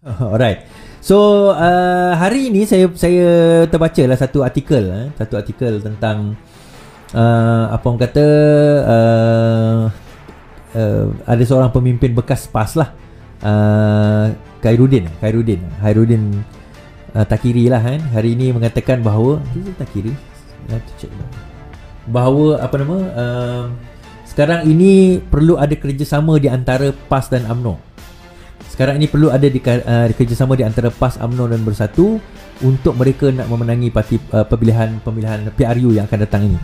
Alright. So hari ini saya terbaca lah satu artikel tentang apa orang kata ada seorang pemimpin bekas PAS lah, Khairuddin Takiri lah kan. Hari ini mengatakan bahawa Takiri bahawa apa nama sekarang ini perlu ada kerjasama di antara PAS dan UMNO. Sekarang ini perlu ada kerjasama di antara PAS, UMNO dan Bersatu untuk mereka nak memenangi pemilihan PRU yang akan datang ini.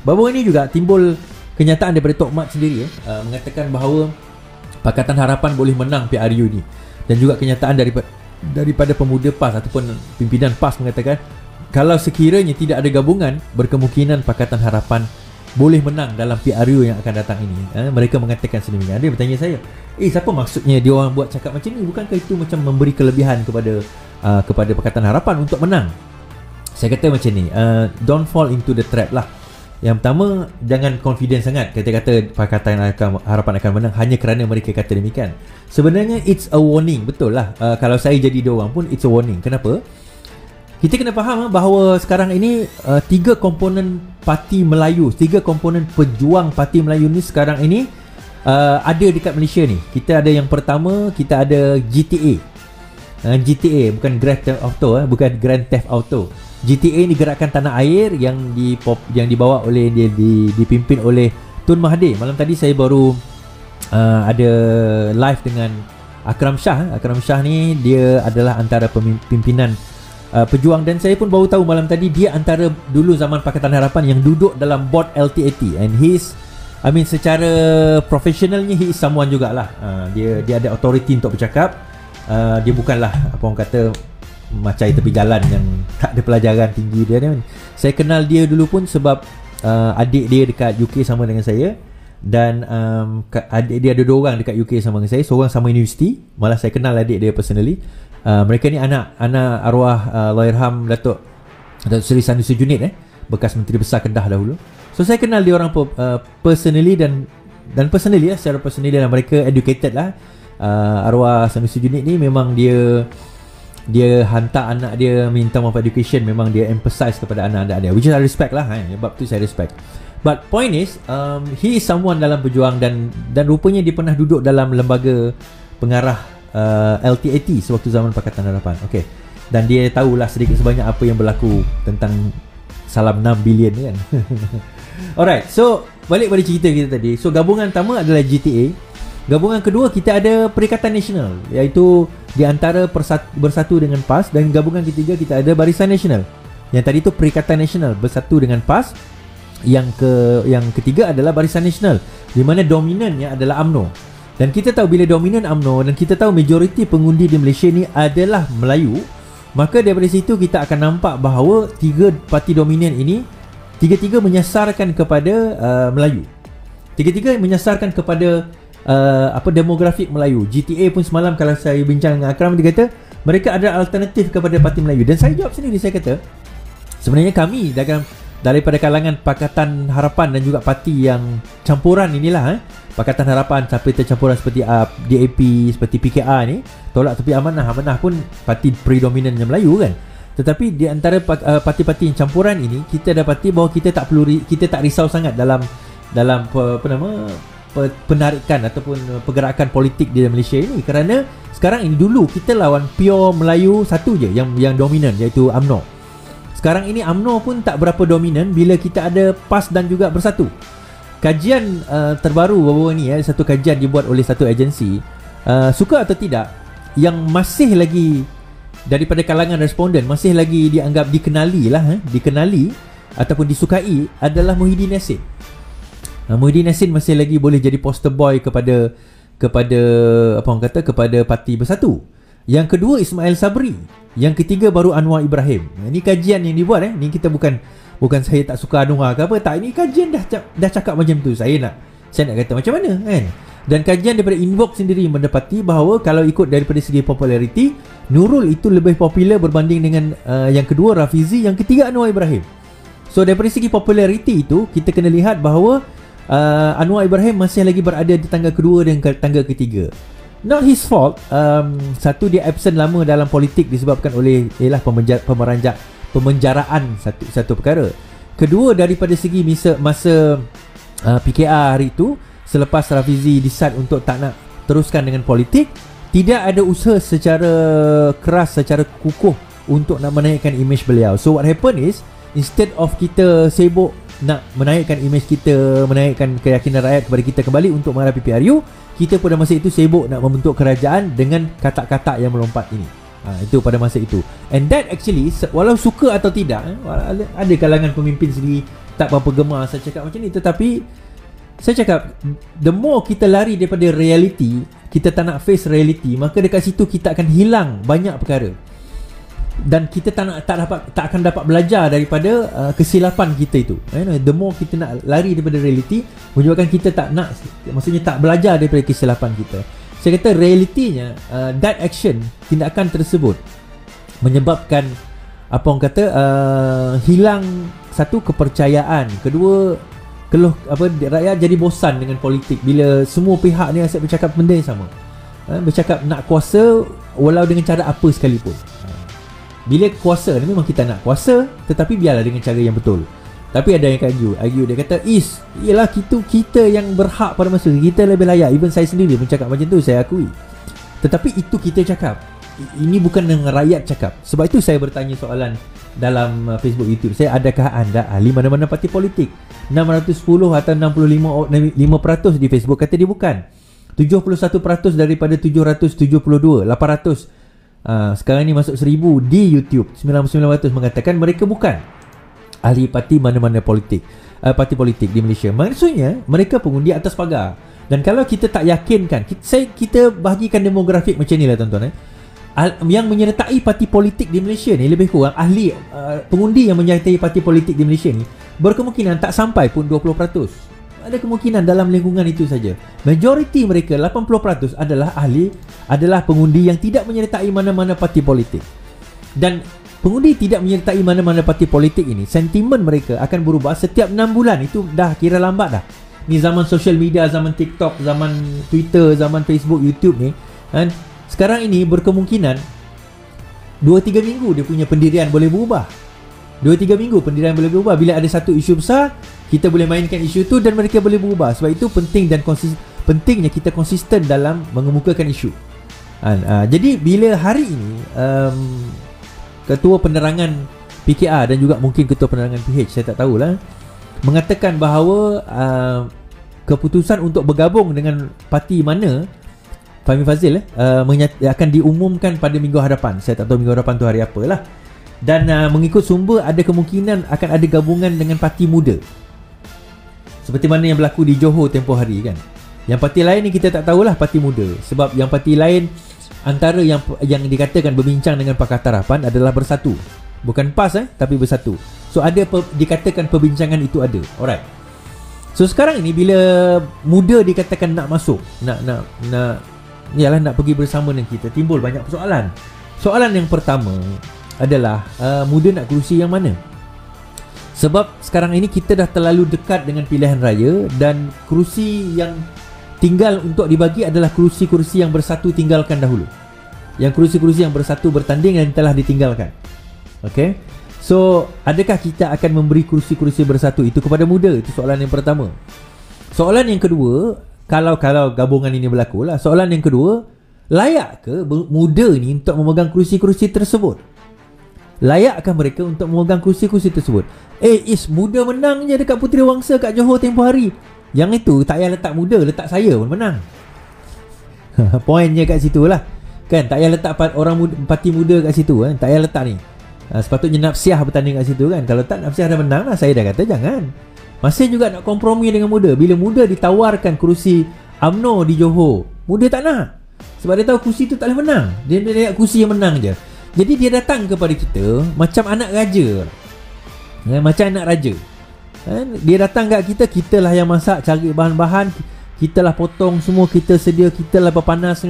Baru ini juga timbul kenyataan daripada Tok Mat sendiri mengatakan bahawa Pakatan Harapan boleh menang PRU ni, dan juga kenyataan daripada pemuda PAS ataupun pimpinan PAS mengatakan kalau sekiranya tidak ada gabungan, berkemungkinan Pakatan Harapan boleh menang dalam PRU yang akan datang ini. Mereka mengatakan sedemikian. Dia bertanya saya, siapa maksudnya dia orang buat cakap macam ni? Bukankah itu macam memberi kelebihan kepada Pakatan Harapan untuk menang? Saya kata macam ni, don't fall into the trap lah. Yang pertama, jangan confident sangat kata-kata Pakatan Harapan akan menang hanya kerana mereka kata demikian. Sebenarnya it's a warning, betul lah. Kalau saya jadi dia orang pun it's a warning. Kenapa? Kita kena faham bahawa sekarang ini tiga komponen Parti Melayu, tiga komponen pejuang Parti Melayu ni sekarang ini ada dekat Malaysia ni. Kita ada yang pertama, kita ada GTA. GTA bukan Grand Theft Auto, bukan Grand Theft Auto. GTA ni gerakan tanah air yang dibawa oleh dipimpin oleh Tun Mahathir. Malam tadi saya baru ada live dengan Akram Shah. Akram Shah ni dia adalah antara pimpinan pejuang, dan saya pun baru tahu malam tadi dia antara dulu zaman Pakatan Harapan yang duduk dalam board LTAT, and secara profesionalnya he is someone jugalah. Dia ada authority untuk bercakap. Dia bukanlah apa orang kata macam tepi jalan yang tak ada pelajaran tinggi dia ni. Saya kenal dia dulu pun sebab adik dia dekat UK sama dengan saya, dan adik dia ada dua orang dekat UK sama dengan saya. Seorang sama universiti, malah saya kenal adik dia personally. Mereka ni anak arwah Allahyarham Datuk Seri Sanusi Junid, bekas Menteri Besar Kedah dahulu. So saya kenal dia orang personally dan personally lah, secara personally, dan mereka educated lah. Arwah Sanusi Junid ni memang dia hantar anak dia minta of education, memang dia emphasize kepada anak-anak dia, which is I respect lah sebab tu saya respect. But point is he is someone dalam berjuang, dan rupanya dia pernah duduk dalam lembaga pengarah LTAT sewaktu zaman Pakatan Harapan. Okay. Dan dia tahulah sedikit sebanyak apa yang berlaku tentang salam 6 bilion kan. Alright, so balik pada cerita kita tadi. So gabungan pertama adalah GTA. Gabungan kedua kita ada Perikatan Nasional, iaitu di antara Bersatu dengan PAS, dan gabungan ketiga kita ada Barisan Nasional. Yang tadi tu Perikatan Nasional bersatu dengan PAS. Yang ketiga adalah Barisan Nasional, di mana dominannya adalah UMNO. Dan kita tahu bila dominan UMNO, dan kita tahu majoriti pengundi di Malaysia ni adalah Melayu, maka daripada situ kita akan nampak bahawa tiga parti dominan ini tiga-tiga menyasarkan kepada Melayu. Tiga-tiga menyasarkan kepada demografik Melayu. GTA pun semalam kalau saya bincang dengan Akram, dia kata mereka ada alternatif kepada parti Melayu. Dan saya jawab sendiri, saya kata sebenarnya kami daripada kalangan Pakatan Harapan dan juga parti yang campuran inilah, Pakatan Harapan sampai tercampuran seperti DAP, seperti PKR ni, tolak tepi amanah pun parti predominannya Melayu kan. Tetapi di antara parti-parti yang campuran ini, kita dapati bahawa kita tak risau sangat dalam penarikan ataupun pergerakan politik di Malaysia ini, kerana sekarang ini, dulu kita lawan pure Melayu satu je yang dominan, iaitu UMNO. Sekarang ini UMNO pun tak berapa dominan bila kita ada PAS dan juga Bersatu. Kajian terbaru baru ni, satu kajian dibuat oleh satu agensi, suka atau tidak, yang masih lagi daripada kalangan responden masih lagi dianggap dikenali ataupun disukai adalah Muhyiddin Yassin. Muhyiddin Yassin masih lagi boleh jadi poster boy kepada apa orang kata, kepada Parti Bersatu. Yang kedua Ismail Sabri, yang ketiga baru Anwar Ibrahim. Ini kajian yang dibuat ni kita bukan saya tak suka Anwar ke apa, tak, ini kajian dah cakap macam tu. Saya nak kata macam mana kan. Dan kajian daripada Invox sendiri mendapati bahawa kalau ikut daripada segi populariti, Nurul itu lebih popular berbanding dengan yang kedua Rafizi, yang ketiga Anwar Ibrahim. So daripada segi populariti itu, kita kena lihat bahawa Anwar Ibrahim masih lagi berada di tangga kedua dan tangga ketiga. not his fault. Satu, dia absent lama dalam politik disebabkan oleh pemenjaraan satu perkara. Kedua, daripada segi masa PKR hari itu, selepas Rafizi decide untuk tak nak teruskan dengan politik, tidak ada usaha secara keras, secara kukuh untuk nak menaikkan imej beliau. So what happen is, instead of kita sibuk nak menaikkan imej kita, menaikkan keyakinan rakyat kepada kita kembali untuk menghadapi PRU, kita pada masa itu sibuk nak membentuk kerajaan dengan katak-katak yang melompat ini. Itu pada masa itu. And that actually, walau suka atau tidak, ada kalangan pemimpin sendiri tak berapa gemar saya cakap macam ni, tetapi saya cakap, the more kita lari daripada reality, kita tak nak face reality, maka dekat situ kita akan hilang banyak perkara. Dan kita tak akan dapat belajar daripada kesilapan kita itu. The more kita nak lari daripada reality, menyebabkan kita maksudnya tak belajar daripada kesilapan kita. Saya kata realitinya, that action, tindakan tersebut menyebabkan hilang satu kepercayaan, kedua rakyat jadi bosan dengan politik bila semua pihak ni asyik bercakap benda yang sama, bercakap nak kuasa walau dengan cara apa sekalipun. Bila kuasa ni memang kita nak kuasa, tetapi biarlah dengan cara yang betul. Tapi ada yang argue, dia kata ialah kita yang berhak pada masa kita lebih layak. Even saya sendiri pun cakap macam tu, saya akui. Tetapi itu kita cakap, ini bukan dengan rakyat cakap. Sebab itu saya bertanya soalan dalam Facebook, YouTube saya, adakah anda ahli mana-mana parti politik? 610 atau 65% di Facebook kata dia bukan. 71% daripada 772, 800 sekarang ni masuk 1000 di YouTube, 99% mengatakan mereka bukan ahli parti mana-mana politik, parti politik di Malaysia. Maksudnya mereka pengundi atas pagar. Dan kalau kita tak yakinkan, kita bahagikan demografik macam ni lah tuan-tuan. Yang menyertai parti politik di Malaysia ni lebih kurang ahli pengundi yang menyertai parti politik di Malaysia ni berkemungkinan tak sampai pun 20%. Ada kemungkinan dalam lingkungan itu saja. Majoriti mereka, 80% adalah pengundi yang tidak menyertai mana-mana parti politik. Dan pengundi tidak menyertai mana-mana parti politik ini, sentimen mereka akan berubah setiap 6 bulan. Itu dah kira lambat dah. Ni zaman social media, zaman TikTok, zaman Twitter, zaman Facebook, YouTube ni kan. Sekarang ini berkemungkinan 2-3 minggu dia punya pendirian boleh berubah. 2-3 minggu pendirian boleh berubah. Bila ada satu isu besar, kita boleh mainkan isu tu dan mereka boleh berubah. Sebab itu penting dan pentingnya kita konsisten dalam mengemukakan isu. Jadi bila hari ini Ketua Penerangan PKR dan juga mungkin Ketua Penerangan PH, saya tak tahulah, mengatakan bahawa keputusan untuk bergabung dengan parti mana Fahmi Fadzil akan diumumkan pada minggu hadapan. Saya tak tahu minggu hadapan tu hari apalah. Dan mengikut sumber ada kemungkinan akan ada gabungan dengan parti muda, seperti mana yang berlaku di Johor tempoh hari kan. Yang parti lain ni kita tak tahulah parti muda. Sebab yang parti lain antara yang dikatakan berbincang dengan Pakatan Harapan adalah bersatu. Bukan PAS tapi bersatu. So ada dikatakan perbincangan itu ada. Alright. So sekarang ini bila muda dikatakan nak masuk, nak pergi bersama dengan kita, timbul banyak persoalan. Soalan yang pertama adalah muda nak kerusi yang mana? Sebab sekarang ini kita dah terlalu dekat dengan pilihan raya dan kerusi yang tinggal untuk dibagi adalah kerusi-kerusi yang bersatu tinggalkan dahulu. Yang kerusi-kerusi yang bersatu bertanding dan telah ditinggalkan. Okay. So adakah kita akan memberi kerusi-kerusi bersatu itu kepada muda? Itu soalan yang pertama. Soalan yang kedua, kalau gabungan ini berlaku lah, soalan yang kedua, layak ke muda ni untuk memegang kerusi-kerusi tersebut? Layakkah mereka untuk memegang kerusi-kerusi tersebut? Muda menang je dekat Puteri Wangsa kat Johor tempoh hari. Yang itu tak payah letak muda, letak saya pun menang. Poinnya kat situ lah kan. Tak payah letak orang muda, parti muda kat situ kan. Tak payah letak ni. Sepatutnya Napsiah bertanding kat situ kan. Kalau tak, Napsiah dah menang lah. Saya dah kata jangan. Masih juga nak kompromi dengan muda. Bila muda ditawarkan kerusi UMNO di Johor, muda tak nak. Sebab dia tahu kerusi tu tak boleh menang. Dia nak kerusi yang menang je. Jadi dia datang kepada kita macam anak raja. Macam anak raja. Dia datang kat kita, kitalah yang masak, cari bahan-bahan, kitalah potong semua, kita sedia, kitalah berpanas.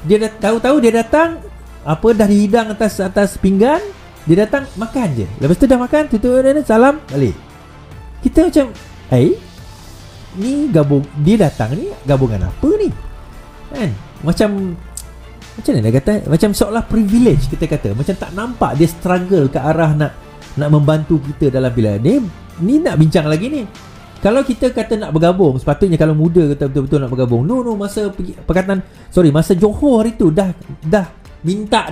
Dia tahu-tahu dia datang, dah dihidang atas pinggan, dia datang makan je. Lepas tu dah makan, tutup salam, balik. Kita macam, ni gabung, dia datang ni gabungan apa ni? Kan? macam mana nak kata, macam seolah privilege kita kata, macam tak nampak dia struggle ke arah nak membantu kita dalam pilihan ni nak bincang lagi ni. Kalau kita kata nak bergabung, sepatutnya kalau muda kata betul-betul nak bergabung, masa pergi masa Johor hari tu dah minta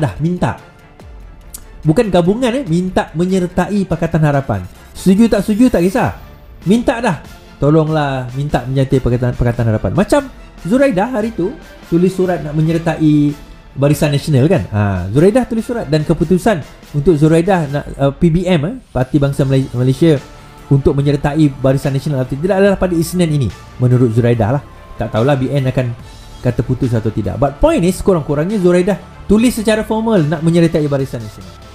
bukan gabungan, minta menyertai Pakatan Harapan. Setuju tak setuju tak kisah, minta dah, tolonglah minta menyertai Pakatan Harapan. Macam Zuraidah hari tu tulis surat nak menyertai Barisan Nasional kan. Zuraidah tulis surat, dan keputusan untuk Zuraidah nak PBM, Parti Bangsa Malaysia, untuk menyertai Barisan Nasional tidak adalah pada Isnin ini menurut Zuraidah lah. Tak tahulah BN akan kata putus atau tidak. But point is, kurang-kurangnya Zuraidah tulis secara formal nak menyertai Barisan Nasional.